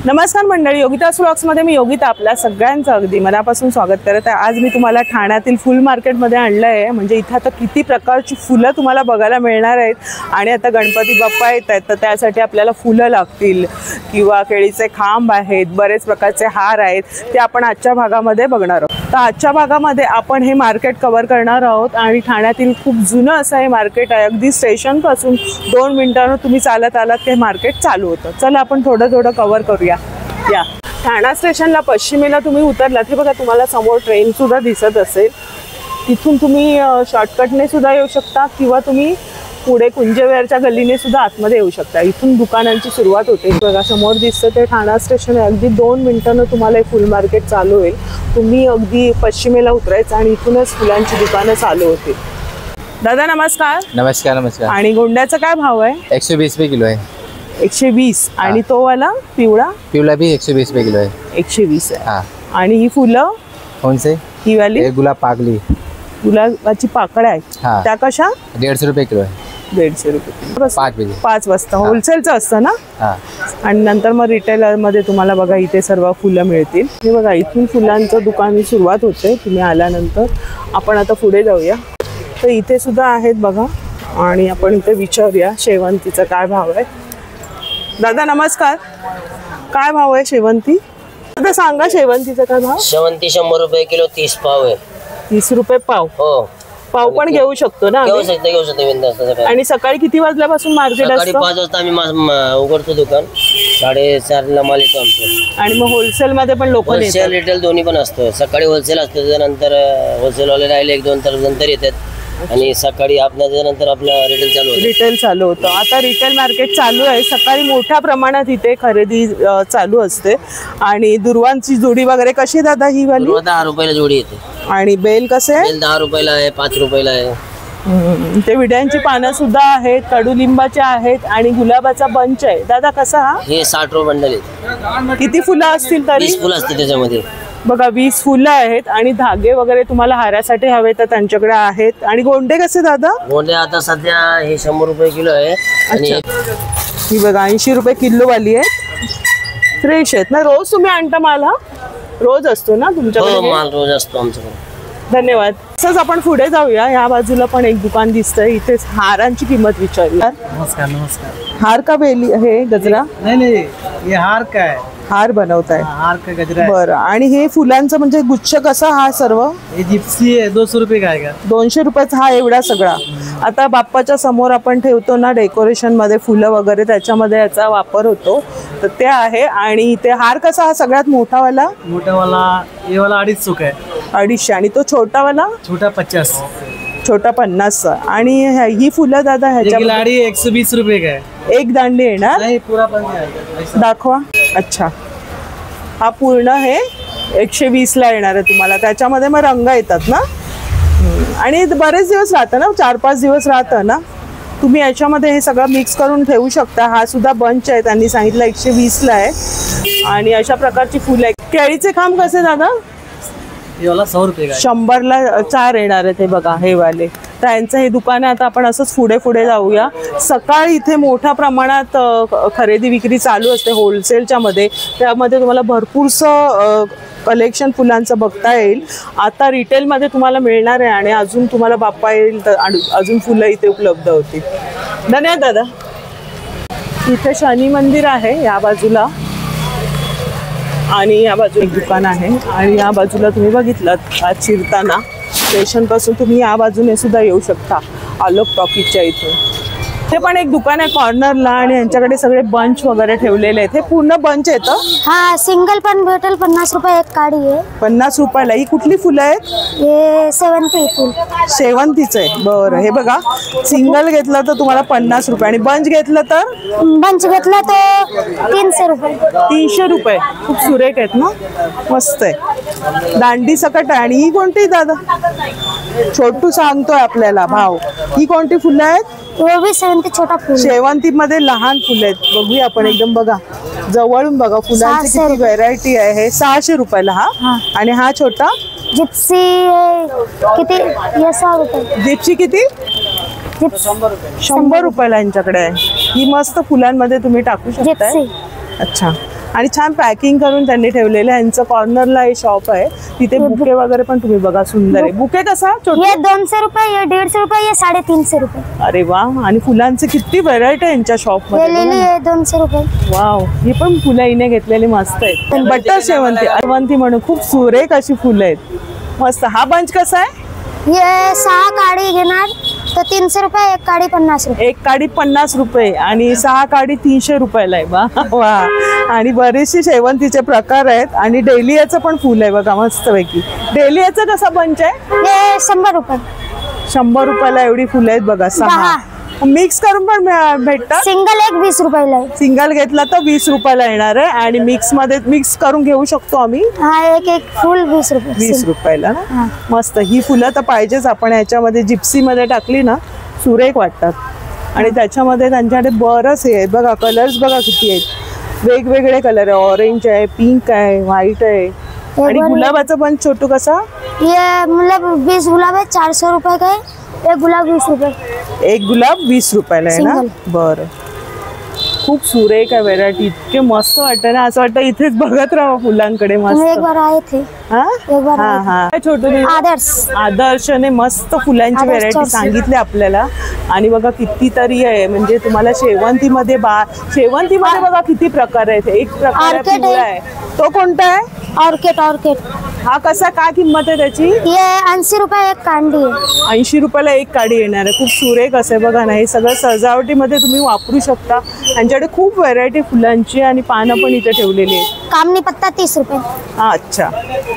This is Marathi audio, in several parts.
नमस्कार मंडळी, योगितास व्लॉग्स मध्ये मी योगिता आपल्या सगळ्यांचं अगदी मनापासून स्वागत करत आहे। आज मी तुम्हाला ठाण्यातील फुल मार्केटमध्ये आणलं आहे। म्हणजे इथे आता किती प्रकारची फुलं तुम्हाला बघायला मिळणार आहेत आणि आता गणपती बाप्पा येत आहेत तर त्यासाठी आपल्याला फुलं लागतील किंवा केळीचे खांब आहेत, बरेच प्रकारचे हार आहेत, ते आपण आजच्या भागामध्ये बघणार आहोत। तर आजच्या भागामध्ये आपण हे मार्केट कव्हर करणार आहोत आणि ठाण्यातील खूप जुनं असं हे मार्केट आहे। अगदी स्टेशन पासून 2 मिनिटांवर तुम्ही चालत आलात की हे मार्केट चालू होतं। चला आपण थोडं कव्हर करूया। या ठाणा स्टेशनला पश्चिमेला तुम्ही उतरलात, हे बघा तुम्हाला समोर ट्रेन सुद्धा दिसत असेल। तिथून तुम्ही शॉर्टकटने सुद्धा येऊ शकता किंवा तुम्ही पुढे कुंजवेरच्या गल्लीने सुद्धा आतमध्ये येऊ शकता। इथून दुकानांची सुरुवात होते। बघा समोर दिसतं ते ठाणा स्टेशन आहे। अगदी 2 मिनिटांना तुम्हाला फुल मार्केट चालू होईल। तुम्ही अगदी पश्चिमेला उतरायचं आणि इथूनच फुलांची दुकानं चालू होतील। दादा नमस्कार। नमस्कार नमस्कार। आणि गोंड्याचा काय भाव आहे? 120 रुपये किलो आहे। 120 आणि तो वाला पिवळा पिवळा भी 120 रुपये किलो है। 120 आहे। हाँ। आणि ही फुलं कौन से? ही वाली गुलाब पाकली। गुलाबाची पाकळ्या आहेत। हाँ। त्या कशा? 150 रुपये किलो है। 150 रुपये। 5 वाजता होलसेलचं असतं ना? हाँ। आणि नंतर मग रिटेलर मध्ये तुम्हाला बघा इथे सर्व फुलं मिळतील। हे बघा इथून फुलांचं दुकान सुरुवात होते। तुम्ही आल्यानंतर आपण आता पुढे जाऊया। तर इथे सुद्धा आहेत बघा आणि आपण इथे विचारूया शेवंतीचा काय भाव आहे। दादा नमस्कार, काय भाव आहे शेवंती? आता सांगा शेवंतीचा काय भाव? शेवंती 100 रुपये किलो, 30 पाव आहे। 30 रुपये पाव? हो। पाव पण घेऊ शकतो ना? घेऊ शकतो बिनधास्त। आणि सकाळी किती वाजल्यापासून मार्केट असतं? सकाळी 5 वाजता आम्ही उघडतो दुकान, 4:30 ला माल येतो आमचं। आणि मग होलसेल मध्ये पण लोक होलसेल रिटेल दोन्ही पण असतं। सकाळी होलसेल असतं, त्याच्यानंतर होलसेल वाले राहिले 1-2 तास नंतर येतात आणि सकाळी त्याच्यानंतर आपलं रिटेल चालू होतं। आता रिटेल मार्केट चालू आहे। सकाळी मोठ्या प्रमाणात इथे खरेदी चालू असते। आणि दुर्वांची जोडी वगैरे कशी दादा ही वाली? 10 रुपयाला जोडी येते। आणि बेल कसे आहे? बेल 10 रुपयाला आहे, 5 रुपयाला आहे। ते विड्यांची पानं सुद्धा आहेत, कडुलिंबाच्या आहेत आणि गुलाबाचा बंच आहे। दादा कसा हा? हे 60 रुपये बंडल आहे। किती फुलं असतील तरी? 20 फुलं असते त्याच्यामध्ये। बघा 20 फुलं आहेत आणि धागे वगैरे तुम्हाला हारासाठी हवे तर त्यांच्याकडे आहेत। आणि गोंडे कसे दादा? गोंडे आता सध्या हे 100 रुपये किलो आहे। आणि ही बघा 80 रुपये किलो वाली आहे। फ्रेश आहेत ना? रोज तुम्ही आणता माल? हा रोज असतो ना तुमच्याकडे? माल रोज असतो आमच्याकडे। धन्यवाद। तसंच आपण पुढे जाऊया। या बाजूला पण एक दुकान दिसतंय, इथे हारांची किंमत विचारूया। नमस्कार नमस्कार। हार का बेली हे गजरा? नहीं ये हार का है। हार बनवताय? हार का गजरा है। बरं। आणि हे फुलांचं म्हणजे गुच्छ कसा हा सर्व? ये जिप्सी है, 200 रुपये का आएगा। 200 रुपयाचा हा एवढा सगळा। आता बाप्पाच्या समोर आपण ठेवतो ना डेकोरेशन मध्ये फुलं वगैरे, त्याच्यामध्ये याचा वापर होतो तर ते आहे। आणि इथे हार कसा हा सगळ्यात मोठा वाला? मोटा वाला ये वाला 250 का है। 250। आणि तो छोटा वाला? छोटा 50। छोटा 50। आणि ही फुलं दादा ह्याच्या गिलाड़ी 120 रुपये का है। एक दांडी येणार? नहीं पूरा बन जाएगा। दाखवा। अच्छा, हा पूर्ण हे 120 ला येणार आहे तुम्हाला। त्याच्यामध्ये मग रंग येतात ना आणि बरेच दिवस राहतं ना, 4-5 दिवस राहतं ना। तुम्ही याच्यामध्ये हे सगळं मिक्स करून ठेवू शकता। हा सुद्धा बंच आहे, त्यांनी सांगितलं 120 ला आहे। आणि अशा प्रकारची फुलं आहेत। केळीचे खांब कसे दादा? ये वाला 100 रुपये का है। 100 ला 4 येणार आहे ते बघा हे वाले। त्यांचं हे दुकान आहे। आता आपण असंच पुढे जाऊया। सकाळी इथे मोठ्या प्रमाणात खरेदी विक्री चालू असते होलसेलच्या मध्ये। त्यामध्ये तुम्हाला भरपूरसं कलेक्शन फुलांचं बघता येईल। आता रिटेलमध्ये तुम्हाला मिळणार आहे आणि अजून तुम्हाला बाप्पा येईल तर अजून फुलं इथे उपलब्ध होतील। धन्यवाद दादा। इथे शनी मंदिर आहे या बाजूला आणि या बाजूला एक दुकान आहे। आणि या बाजूला तुम्ही बघितलं आज शिरताना स्टेशन पासून तुम्ही या बाजूने सुद्धा येऊ शकता, आलोक टॉकीजच्या इथून। ते पण एक दुकान आहे कॉर्नरला आणि यांच्याकडे सगळे बंच वगैरे ठेवलेले आहेत। हे पूर्ण बंच येतं? हाँ, सिंगल पण भेटेल 50 रुपये एक काडी आहे। 50 रुपयाला। ही कुठली फुलं आहेत? हे शेवंती फुल। शेवंतीचं आहे। बरं। हे बघा सिंगल घेतलं तर तुम्हाला 50 रुपये आणि बंच घेतलं तर? बंच घेतला तो 300 रुपये। 300 रुपये। खूप सुरेख आहेत ना, मस्त आहे। दांडी सकट आहे। आणि ही कोणती दादा? छोटू सांगतोय आपल्याला भाव। ही कोणती फुलं आहेत? वो भी शेवंती छोटा फूल। शेवंती मध्ये लहान फुलं आहेत, बघूया आपण एकदम। बघा जवळून बघा फुलांची किती व्हरायटी आहे। 600 रुपयाला हा। आणि हा छोटा जिप्सी किती? ये 100 रुपये। जिप्सी किती? 100 रुपयाला यांच्याकडे आहे। ही मस्त फुलांमध्ये तुम्ही टाकू शकता। अच्छा, आणि छान पॅकिंग करून त्यांनी ठेवलेलं आहे. यांचं कॉर्नरला हे शॉप आहे, तिथे बुके वगैरे पण तुम्ही बघा सुंदर आहे. बुके कसा छोटे? ये 200 रुपये, ये 150 रुपये, ये 350 रुपये. अरे वा, आणि फुलांचे किती व्हरायटी आहे यांच्या शॉप ये मध्ये. लिली है 200 रुपये. वाव, ही पण फुलं हिने घेतलेली मस्त आहेत. बटर शेवंती म्हणून खूप सुरेख अशी फुलं आहेत, मस्त. हा बंच कसा आहे? ये 6 काडी घेणार तर 300 रुपये, एक काडी 50 रुपये. एक काडी 50 रुपये आणि 6 काडी 300 रुपयाला आहे. वा वा, आणि बरेचसे शेवंतीचे प्रकार आहेत. आणि डेलियाचं पण फुल आहे बघा मस्त पैकी. डेलियाचं कसा बंच आहे? ये 100 रुपये. 100 रुपयाला एवढी फुलं आहेत बघा. 6 मिक्स करून पण भेटतात. सिंगल एक 20 रुपयाला आहे. सिंगल घेतला तर 20 रुपयाला येणार आहे, आणि मिक्स मध्ये मिक्स करून घेऊ शकतो आम्ही. हा, एक फुल 20 रुपये. 20 रुपयाला ना. मस्त. ही फुलं तर पाहिजेच. आपण याच्यामध्ये जिप्सी मध्ये टाकली ना, सुरेख वाटतात. आणि त्याच्यामध्ये त्यांच्याकडे बरंच हे आहेत बघा. कलर्स बघा किती आहेत, वेगवेगळे कलर आहे. ऑरेंज आहे, पिंक आहे, व्हाईट आहे. आणि गुलाबाचं पण छोटू कसा? ये मतलब 20 गुलाब है 400 रुपये का है. एक गुलाब 20 रुपये. एक गुलाब 20 रुपयाला आहे ना. Single. बरं, खूप सुरेख आहे व्हेरायटी. इतके मस्त वाटतं ना, असं वाटतं इथेच बघत राहा फुलांकडे. हम मस्त. एक बार आए थे. हा एक बार हा आए थे. हा. छोटू आदर्शने मस्त फुलांची आदर्श व्हेरायटी चॉप्स. सांगितली आपल्याला. आणि बघा कितीतरी आहे, म्हणजे तुम्हाला शेवंतीमध्ये बघा किती प्रकार आहेत. एक प्रकार आहे Orchid पिवळा आहे. आहे, तो कोणता आहे? ऑर्किड. हा कसा, काय किंमत आहे त्याची? ये 80 रुपये एक कांडी है. 80 रुपयाला एक काडी येणार आहे. खूप सुरेख असे बघा ना. हे सगळं सजावटीमध्ये तुम्ही वापरू शकता. त्यांच्याकडे खूप व्हेरायटी फुलांची आणि पानं पण इथे ठेवलेली आहेत. कामनी पत्ता 30 रुपये. हा, अच्छा.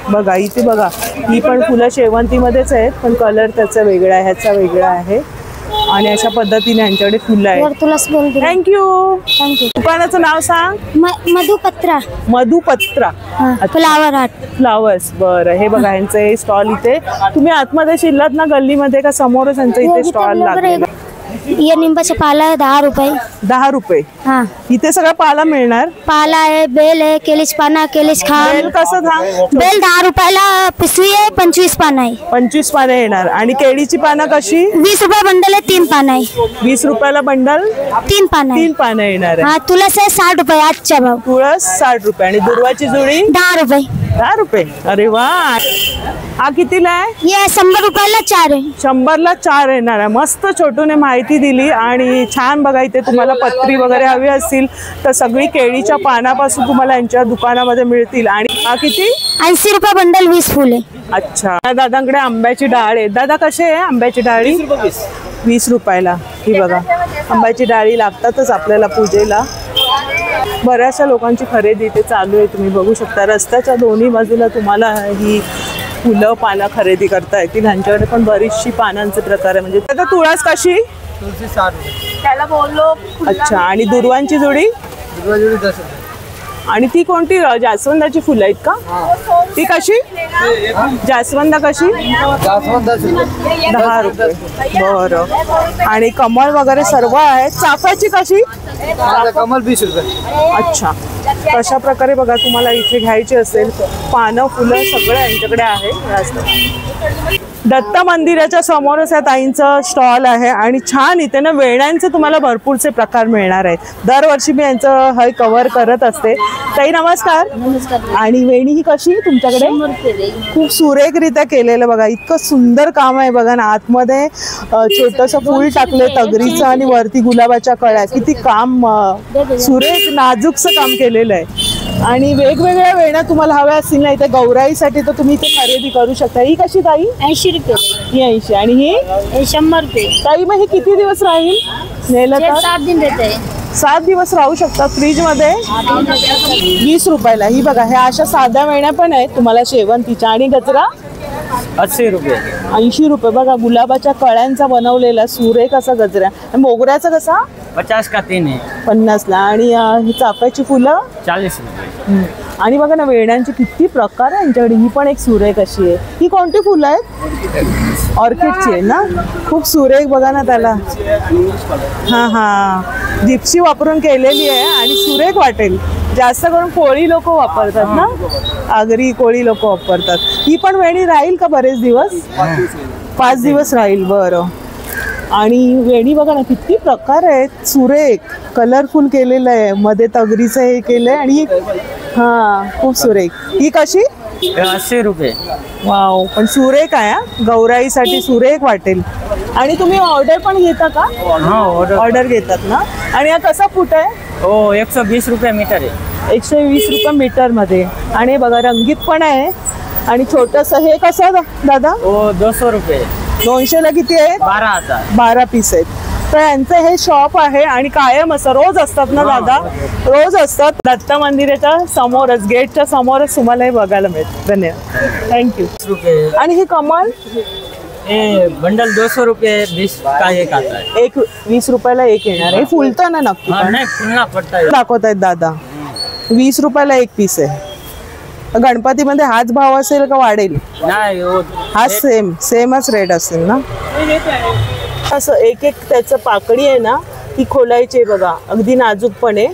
बघा इथे बघा, ही पण फुलं शेवंतीमध्येच आहेत, पण कलर त्याचा वेगळा आहे, ह्याचा वेगळा आहे. आणि अशा पद्धतीने यांच्याकडे फुलं आहेत. यार तुला स्मेल दिला. थँक्यू. थँक्यू. दुकानाचं नाव सांग. मधुपत्रा. मधुपत्रा फ्लावर आर्ट. फ्लावर्स. बरं, हे बघा यांचं हे स्टॉल इथे. तुम्ही आतमध्ये शिरलात ना गल्लीमध्ये का समोरच यांचं इथे स्टॉल लागेल. ये निंबाचा पाला है 10 रुपये. 10 रुपये. हाँ, इथे सगळा पाला मिळणार. पाला है, बेल है, केलीच पाना, केलीच खान. बेल कसं सांग? बेल 10 रुपयाला पिशवी आहे. 25 पानं आहे. 25 पानं येणार. आणि केळीची पानं कशी? 20 रुपये बंडल आहे. 3 पानं आहे. 20 रुपयाला बंडल 3 पानं आहे. 3 पानं येणार आहे. हा, तुळस आहे 60 रुपये आजच्या भाव. तुळस 60 रुपये आणि दुर्वाची जुडी 10 रुपये. 10 रुपये. अरे वा. हा कितीला आहे? ये 100 रुपयाला 4 आहे. 100ला 4 येणार आहे. मस्त छोटूने माहिती दिली. आणि छान बघा, इथे तुम्हाला पत्री वगैरे हवी असतील तर सगळी केळीच्या पानापासून तुम्हाला यांच्या दुकानामध्ये मिळतील. आणि हा किती? 80 रुपये बंडल 20 फुले. अच्छा. दादांकडे आंब्याची डाळ आहे. दादा कसे आहे आंब्याची डाळी? 20 रुपयाला. ही बघा, आंब्याची डाळी लागतातच आपल्याला पूजेला. बऱ्याचशा लोकांची खरेदी इथे चालू आहे, तुम्ही बघू शकता. रस्त्याच्या दोन्ही बाजूला तुम्हाला ही फुलं पानं खरेदी करता येतील. ह्यांच्याकडे पण बरीचशी पानांचे प्रकार आहे. म्हणजे आता तुळस कशी? तुलसी 60 रुपये. त्याला बोललो. अच्छा. आणि दुर्वांची जोडी? दुर्वाची 10 रुपये. आणि ती कोणती जास्वंदाची फुलं आहेत का? ती कशी? जास्वंदा कशी? जास्वंद 10 रुपये. 10 रुपये. बरं. आणि कमळ वगैरे सर्व आहेत. चाफ्याची कशी? कमल 20 रुपये. अच्छा. अशा प्रकारे बघा, तुम्हाला इथे घ्यायची असेल पानं फुलं सगळं यांच्याकडे आहे. दत्त मंदिराच्या समोरच या ताईंचं स्टॉल आहे. आणि छान इथे ना वेण्यांचे तुम्हाला भरपूरचे प्रकार मिळणार आहेत. दरवर्षी मी यांचं हे कव्हर करत असते. ताई नमस्कार. आणि वेणी ही कशी तुमच्याकडे? खूप सुरेखरित्या केलेलं बघा. इतकं सुंदर काम आहे बघा ना. आतमध्ये छोटंसं फूल टाकले तगरीचं आणि वरती गुलाबाच्या कळ्या. किती काम सुरेख नाजूकचं काम केलेलं आहे. आणि वेगवेगळ्या वेण्या तुम्हाला हव्या असतील ना इथे गौराईसाठी तर तुम्ही इथे खरेदी करू शकता. ही कशी ताई? 80 रुपये. ही 80. आणि ही 100 रुपये. ताई मग ही किती दिवस राहील नेलं तर? 7 दिन देते. 7 दिवस राहू शकतात फ्रीजमध्ये. 20 रुपयाला. ही बघा, ह्या अशा साध्या वेण्या पण आहेत तुम्हाला शेवंतीच्या. आणि गजरा 80 रुपये. 80 रुपये. बघा, गुलाबाच्या कळ्यांचा बनवलेला सुरेख असा गजरा. आणि मोगऱ्याचा कसा? 50 का 3 है. 50ला. आणि ही चाफ्याची फुलं 40 रुपये. आणि बघा ना वेण्यांचे किती प्रकार आहे यांच्याकडे. ही पण एक सुरेख अशी आहे. ही कोणती फुलं आहेत? ऑर्किडची आहे ना. खूप सुरेख बघा ना त्याला. हां हां, जिप्सी वापरून केलेली आहे आणि सुरेख वाटेल. जास्त करून कोळी लोक वापरतात ना, आगरी कोळी लोक वापरतात. ही पण वेणी राहील का बरेच दिवस? 5 दिवस राहील. बरं. आणि वेणी बघा ना किती प्रकार आहेत, सुरेख कलरफुल केलेलं आहे, मध्ये तगरीचं हे केलंय आणि हा खूप सुरेख. ही कशी? 80 रुपये. वाव, पण सुरेख आहे हा, गौराईसाठी सुरेख वाटेल. आणि तुम्ही ऑर्डर पण घेता का? हाँ ऑर्डर. ऑर्डर घेतात ना. आणि हा कसा फूट आहे? हो 120 रुपये मीटर आहे. 120 रुपये मीटर मध्ये. आणि बघा रंगीत पण आहे. आणि छोटस हे कसं दादा? वो 200 रुपये. 200 ला किती आहे? 12 आता है. 12 पीस आहेत. तर यांचं हे शॉप आहे आणि कायम असं रोज असतात ना दादा? रोज असतात. दत्त मंदिराच्या समोरच, गेटच्या समोरच तुम्हाला हे बघायला मिळतं. धन्यवाद, थँक्यू. 20 रुपये. आणि हे कमल ये बंडल 200 रुपये 20 का एक आता है. एक 20 रुपयाला एक येणार. हे फुलतं ना नक्की? हाँ नहीं फुलना पड़ता है. दाखवत आहेत दादा. 20 रुपयाला एक पीस आहे. गणपतीमध्ये हाच भाव असेल का वाढेल? नहीं वो हा सेमच रेट असेल ना? असं एक एक त्याचं पाकडी आहे ना, ती खोलायची आहे बघा, अगदी नाजूकपणे.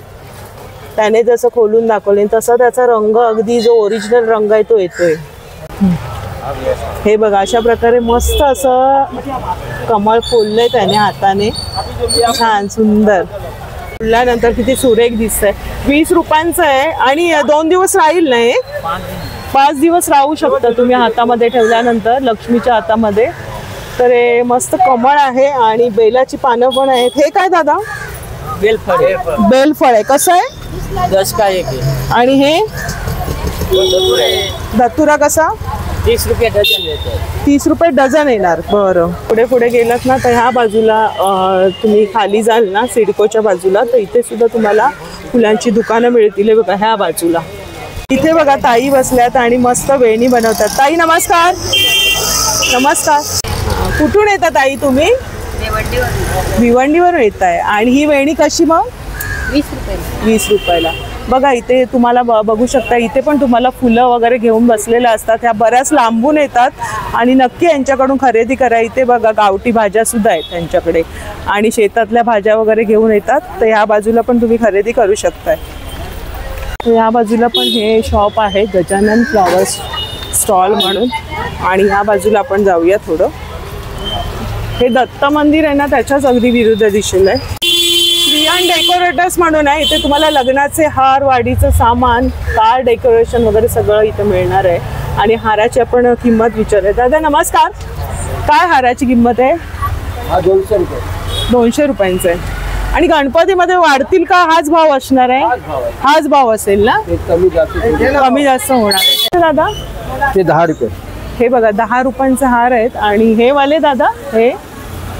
त्याने जसं खोलून दाखवले तसा त्याचा रंग, अगदी जो ओरिजिनल रंग आहे तो येतोय. हे बघा अशा प्रकारे मस्त असं कमळ खोललंय त्याने हाताने, छान सुंदर. खोलल्यानंतर किती सुरेख दिसतंय. 20 रुपयांचं आहे आणि 2 दिवस राहील नाही, 5 दिवस राहू शकता तुम्ही हातामध्ये ठेवल्यानंतर, लक्ष्मीच्या हातामध्ये. तर हे मस्त कमळ आहे आणि बेलाची पानं पण आहेत. हे काय दादा? बेलफल है. बेलफळ आहे. कसं आहे? 10 का एक है. आणि हे धतुरा कसा? 30 रुपये डजन देते हैं. 30 रुपये डझन येणार. बरं. पुढे पुढे गेलात ना तर ह्या बाजूला तुम्ही खाली जाल ना सिडकोच्या बाजूला, तर इथे सुद्धा तुम्हाला फुलांची दुकानं मिळतील. बघा ह्या बाजूला इथे बघा ताई बसल्यात आणि मस्त वेणी बनवतात. ताई नमस्कार. नमस्कार. कुठून येतात ताई तुम्ही? भिवंडीवरून येत आहे. आणि ही वेणी कशी मग? 20 रुपयाला. बघा इथे तुम्हाला बघू शकता, इथे पण तुम्हाला फुलं वगैरे घेऊन बसलेल्या असतात. ह्या बऱ्याच लांबून येतात आणि नक्की यांच्याकडून खरेदी करा. इथे बघा गावठी भाज्या सुद्धा आहेत त्यांच्याकडे आणि शेतातल्या भाज्या वगैरे घेऊन येतात. तर ह्या बाजूला पण तुम्ही खरेदी करू शकताय. ह्या बाजूला पण हे शॉप आहे गजानन फ्लॉवर्स स्टॉल म्हणून. आणि ह्या बाजूला आपण जाऊया थोडं. हे दत्त मंदिर आहे ना त्याच्याच अगदी विरुद्ध दिशेला आहे. श्रीयान डेकोरेटर्स म्हणून आहे. इथे तुम्हाला लग्नाचे हार, वाढीचं सामान, कार डेकोरेशन वगैरे सगळं इथे मिळणार आहे. आणि हाराची आपण किंमत विचारूया. दादा नमस्कार. काय हाराची किंमत आहे? 200 रुपये. 200 रुपयांचं आहे. आणि गणपतीमध्ये वाढतील का? हाच भाव असणार आहे? हाच भाव असेल ना? कमी जास्त होणार. दादा ते 10 रुपये. हे बघा 10 रुपयांचे हार आहेत. आणि हे वाले दादा हे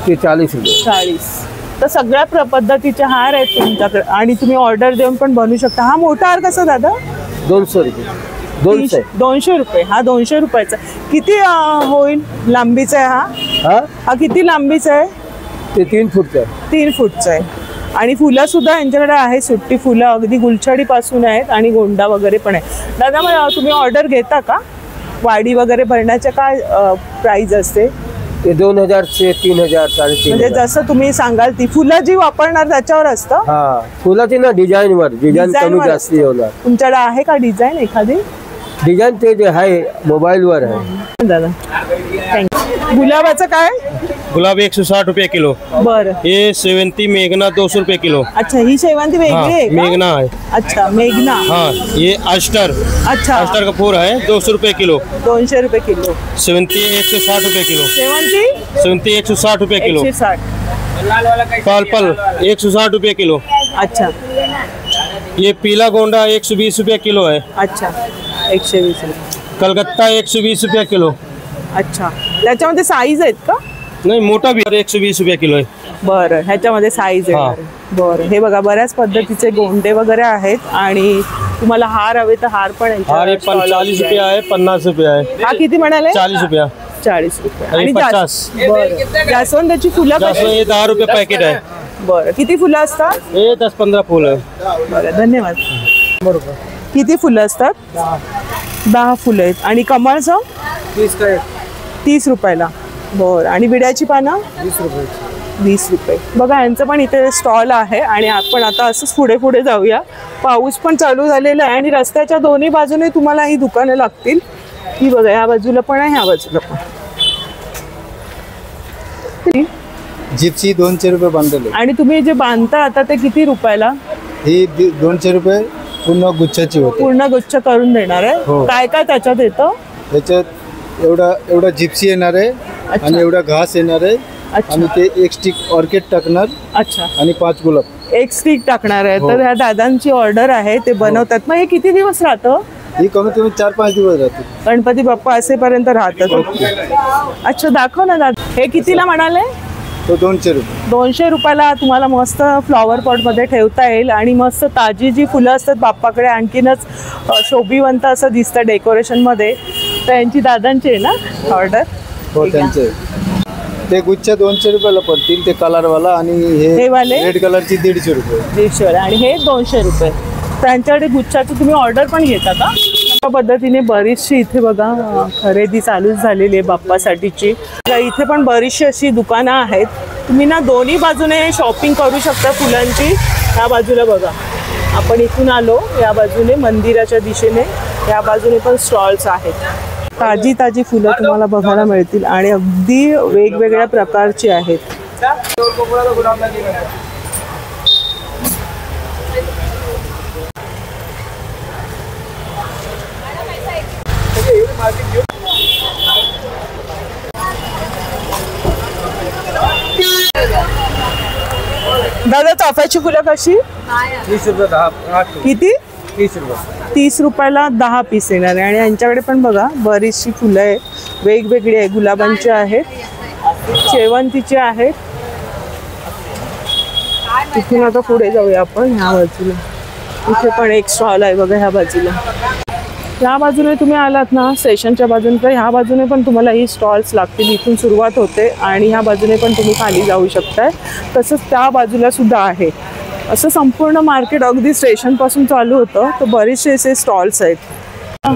ते 40 रुपये. 40. तर सगळ्या पद्धतीचे हार आहेत तुमच्याकडे आणि तुम्ही ऑर्डर देऊन पण बनवू शकता. हा मोठा हार कसा दादा? 200 रुपये. 200 रुपये. हा 200 रुपयाचा. किती होईल लांबीचा आहे हा? हा किती लांबीचा आहे? ते 3 फूटचं आहे. 3 फूटचं आहे. आणि फुलं सुद्धा यांच्याकडे आहे, सुट्टी फुलं अगदी गुलछडीपासून आहेत आणि गोंडा वगैरे पण आहे. दादा मग तुम्ही ऑर्डर घेता का? वाडी वगैरे भरण्याच्या काय प्राइस असते? ते 2000 ते 3000 3.5. म्हणजे जसं तुम्ही सांगाल ती फुलं जी वापरणार त्याच्यावर असतं. हा फुलाची ना डिझाईनवर डिझाईन कमी जास्त होणार. तुमच्याकडे आहे का डिझाईन एखादी? डिझाईन ते जे आहे मोबाईलवर आहे. दादा थँक्यू. गुलाबाचं काय? गुलाब 160 रुपये किलो. बरं. ये सेवंती मेघना 200 रुपये किलो. अच्छा ही शेवंती वेगळी आहे हाँ, का? मेघना है. अच्छा मेघना. हाँ ये अस्टर. अच्छा अस्टर का फूल है 200 रुपये किलो. 200 रुपये किलो. सेवंती 160 रुपये किलो. शेवंती सेवंती 160 रुपये किलो. 160. पालपल 160 रुपये किलो. अच्छा ये पीला गोंडा 120 रुपये किलो है. अच्छा 120 रुपये. कलकत्ता 120 रुपये किलो. अच्छा त्याच्यामध्ये साईज आहेत का? नहीं मोटा भी 120 रुपये किलो है. बरं ह्याच्यामध्ये साईज हा. आहे. बरं. हे बघा बऱ्याच पद्धतीचे गोंडे वगैरे आहेत आणि तुम्हाला हार हवे तर हार पण यांच्या और ये stall 40 वरती रुपये आहे. है 50 रुपये है. हा किती म्हणाले? 40 रुपया. 40 रुपये. आणि 50. बरं जास्वंदाची फुलं जास्वंद कशी? ये 10 रुपये पैकेट है. बरं किती फुलं असतात? ये 10-15 फूल है. बरं धन्यवाद. किती फुलं असतात? 10 फुलं आहेत. आणि कमळचं 30 रुपयाला. बरं. आणि विड्याची पानं 20 रुपये. बघा यांचं पण इथे स्टॉल आहे आणि आपण आता असंच पुढे पुढे जाऊया. पाऊस पण चालू झालेला आहे आणि रस्त्याच्या दोन्ही बाजूने तुम्हाला ही दुकानं लागतील. ही बघा ह्या बाजूला पण आहे ह्या बाजूला पण. जिप्सी 200 रुपये बंडल आहे. आणि तुम्ही जे बांधता आता ते किती रुपयाला? ही 200 रुपये पूर्ण गुच्छाची होते. पूर्ण गुच्छ करून देणार आहे. हो. काय काय त्याच्यात येतं? त्याच्यात एवढा जिप्सी येणार आहे आणि एवढा घास येणार आहे. अच्छा. आणि ते एक स्टिक ऑर्किड टाकणार. अच्छा. आणि 5 गुलाब. एक स्टिक टाकणार आहे. हो. तर ह्या दादांची ऑर्डर आहे, ते बनवतात. मग हे किती दिवस राहतं? ही कमीत कमी 4-5 दिवस राहते. गणपती बाप्पा असेपर्यंत राहतात. अच्छा, दाखव ना दादा. हे कितीला म्हणाले? तो 200 रुपये. 200 रुपयाला तुम्हाला मस्त फ्लॉवर पॉटमध्ये ठेवता येईल आणि मस्त ताजी जी फुलं असतात बाप्पाकडे आणखीनच शोभिवंत असं दिसतं डेकोरेशनमध्ये. तर यांची दादांची आहे ना ऑर्डर? हो, त्यांचे ते गुच्छ 200 रुपयाला पडतील. ते कलरवाला आणि हे वाले? रेड कलरची 150 रुपये. 150 आणि हे 200 रुपये. त्यांच्याकडे गुच्छाची तुम्ही ऑर्डर पण घेता का? अशा पद्धतीने बरीचशी इथे बघा खरेदी चालूच झालेली आहे बाप्पासाठीची. इथे पण बरीचशी अशी दुकानं आहेत. तुम्ही ना दोन्ही बाजूने शॉपिंग करू शकता फुलांची. ह्या बाजूला बघा, आपण इथून आलो या बाजूने मंदिराच्या दिशेने, या बाजूने पण स्टॉल्स आहेत. ताजी ताजी फुलं तुम्हाला बघायला मिळतील आणि अगदी वेगवेगळ्या प्रकारची आहेत. दादा चाफ्याची फुलं कशी? 30 रुपये 10. किती? 30 रुपये. 30 रुपयाला 10 पीस येणार आहे. आणि यांच्याकडे पण बघा बरीचशी फुलं आहे, वेगवेगळी आहे. गुलाबांची आहेत, शेवंतीची आहेत. तिथून आता पुढे जाऊया आपण ह्या बाजूला. इथे पण एक स्टॉल आहे बघा ह्या बाजूला. ह्या बाजूने तुम्ही आलात ना स्टेशनच्या बाजूने, तर ह्या बाजूने पण तुम्हाला ही स्टॉल्स लागतील. इथून सुरुवात होते आणि ह्या बाजूने पण तुम्ही खाली जाऊ शकताय. तसंच त्या बाजूला सुद्धा आहे. असं संपूर्ण मार्केट अगदी स्टेशनपासून चालू होतं. तर बरेचसे असे स्टॉल्स आहेत.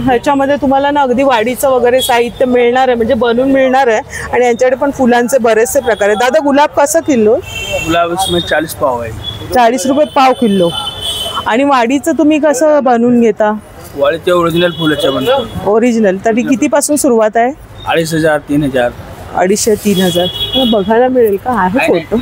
ह्याच्यामध्ये तुम्हाला ना अगदी वाडीचं वगैरे साहित्य मिळणार आहे, म्हणजे बनवून मिळणार आहे. आणि यांच्याकडे पण फुलांचे बरेचसे प्रकार आहेत. दादा गुलाब कसं किलो? गुलाब इसमें 40 पाव है. 40 रुपये पाव किलो. आणि वाडीचं तुम्ही कसं बनवून घेता? वाडीचे ओरिजिनल फुलाचे बनतात. ओरिजिनल. तरी कितीपासून सुरुवात आहे? 2500 3000. 250-3000 बघायला मिळेल का? आहे फोटो.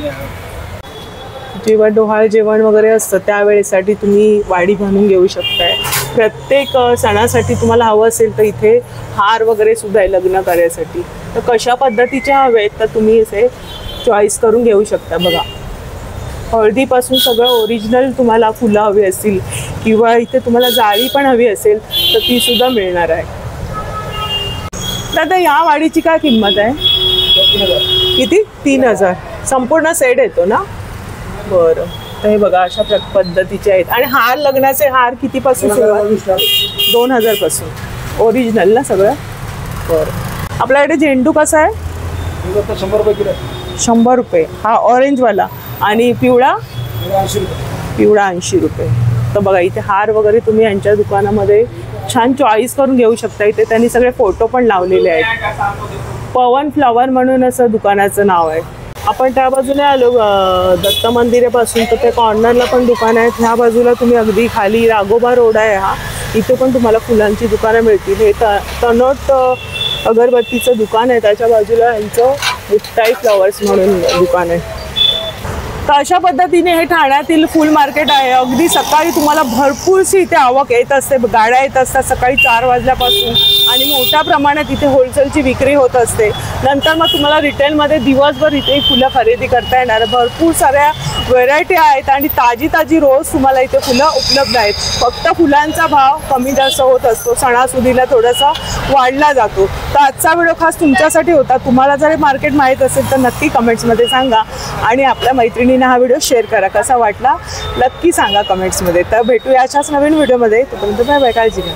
जेव्हा डोहाळ जेवण वगैरे असतं त्यावेळेसाठी तुम्ही वाडी बनवून घेऊ शकताय. प्रत्येक सणासाठी तुम्हाला हवं असेल तर इथे हार वगैरे सुद्धा आहे लग्न करायसाठी. तर कशा पद्धतीचे हवेत तर तुम्ही असे चॉईस करून घेऊ शकता. बघा, हळदीपासून सगळं ओरिजिनल तुम्हाला फुलं हवी असतील किंवा इथे तुम्हाला जाळी पण हवी असेल तर ती सुद्धा मिळणार आहे. दादा या वाडीची काय किंमत आहे? किती? 3000. संपूर्ण सेट येतो ना? बरं. तर हे बघा अशा पद्धतीचे आहेत. आणि हार, लग्नाचे हार कितीपासून सुरुवात? 2000 पासून. ओरिजिनल ना सगळं? बरं. आपल्याकडे झेंडू कसा आहे? 100 रुपये किलो. 100 रुपये. हा ऑरेंजवाला. आणि पिवळा? 80 रुपये. पिवळा 80 रुपये. तर बघा इथे हार वगैरे तुम्ही यांच्या दुकानामध्ये छान चॉईस करून घेऊ शकता. इथे त्यांनी सगळे फोटो पण लावलेले आहेत. पवन फ्लॉवर म्हणून असं दुकानाचं नाव आहे. आपण त्या बाजूने आलो दत्त मंदिरापासून, तर त्या कॉर्नरला पण दुकान आहेत. ह्या बाजूला तुम्ही अगदी खाली राघोबा रोड आहे हा, इथे पण तुम्हाला फुलांची दुकानं मिळतील. हे तनोट अगरबत्तीचं दुकान आहे, त्याच्या बाजूला यांचं मुक्ताई फ्लॉवर्स म्हणून दुकान आहे. तर अशा पद्धतीने हे ठाण्यातील फुल मार्केट आहे. अगदी सकाळी तुम्हाला भरपूरशी इथे आवक येत असते, गाड्या येत असतात सकाळी 4 वाजल्यापासून आणि मोठ्या प्रमाणात इथे होलसेलची विक्री होत असते. नंतर मग तुम्हाला रिटेलमध्ये दिवसभर इथे फुलं खरेदी करता येणार. भरपूर साऱ्या व्हेरायटी आहेत आणि ताजी ताजी रोज तुम्हाला इथे फुलं उपलब्ध आहेत. फक्त फुलांचा भाव कमी जास्त होत असतो, सणासुदीला थोडासा वाढला जातो. तर आजचा व्हिडिओ खास तुमच्यासाठी होता. तुम्हाला जर मार्केट माहीत असेल तर नक्की कमेंट्समध्ये सांगा आणि आपल्या मैत्रिणींना हा व्हिडिओ शेअर करा. कसा वाटला नक्की सांगा कमेंट्समध्ये. तर भेटूया अशाच नवीन व्हिडिओमध्ये. तोपर्यंत बाय बाय. काळजी घ्या.